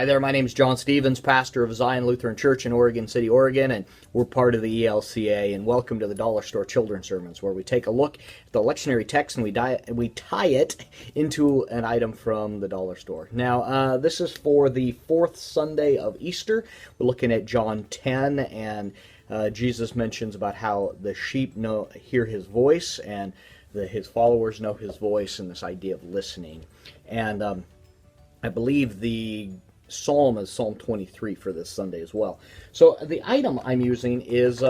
Hi there, my name is John Stevens, pastor of Zion Lutheran Church in Oregon City, Oregon, and we're part of the ELCA, and welcome to the Dollar Store Children's Sermons, where we take a look at the lectionary text and we tie it into an item from the dollar store. Now, this is for the fourth Sunday of Easter. We're looking at John 10, and Jesus mentions about how the sheep hear his voice, and his followers know his voice, and this idea of listening. And I believe the Psalm is Psalm 23 for this Sunday as well. So the item I'm using is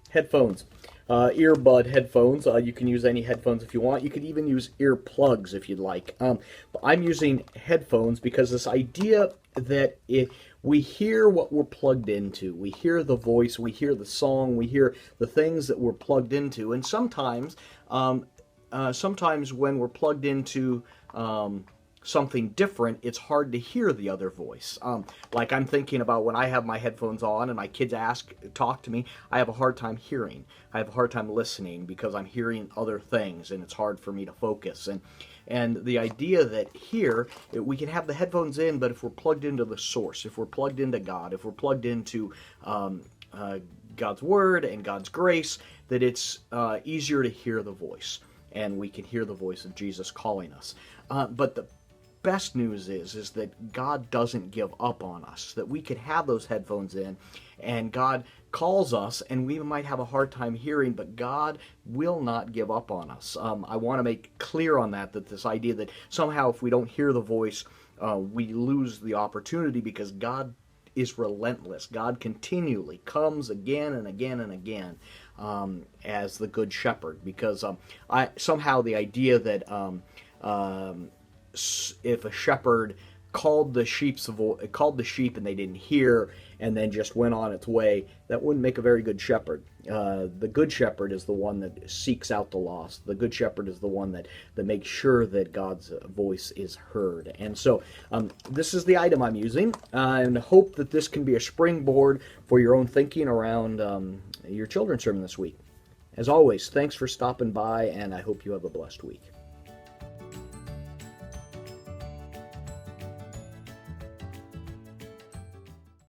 headphones, earbud headphones. You can use any headphones if you want. You could even use earplugs if you'd like. But I'm using headphones because this idea that we hear what we're plugged into. We hear the voice, we hear the song, we hear the things that we're plugged into. And sometimes when we're plugged into something different, it's hard to hear the other voice. Like I'm thinking about when I have my headphones on and my kids talk to me, I have a hard time hearing. I have a hard time listening because I'm hearing other things and it's hard for me to focus. And the idea that here, we can have the headphones in, but if we're plugged into the source, if we're plugged into God, if we're plugged into God's Word and God's grace, that it's easier to hear the voice. And we can hear the voice of Jesus calling us. But the best news is that God doesn't give up on us, that we can have those headphones in and God calls us and we might have a hard time hearing, but God will not give up on us. I want to make clear on that this idea that somehow if we don't hear the voice, we lose the opportunity, because God is relentless. God continually comes again and again and again as the Good Shepherd, because somehow the idea that if a shepherd called the sheep and they didn't hear and then just went on its way, that wouldn't make a very good shepherd. The Good Shepherd is the one that seeks out the lost. The Good Shepherd is the one that makes sure that God's voice is heard. And so this is the item I'm using, and hope that this can be a springboard for your own thinking around your children's sermon this week. As always, thanks for stopping by, and I hope you have a blessed week.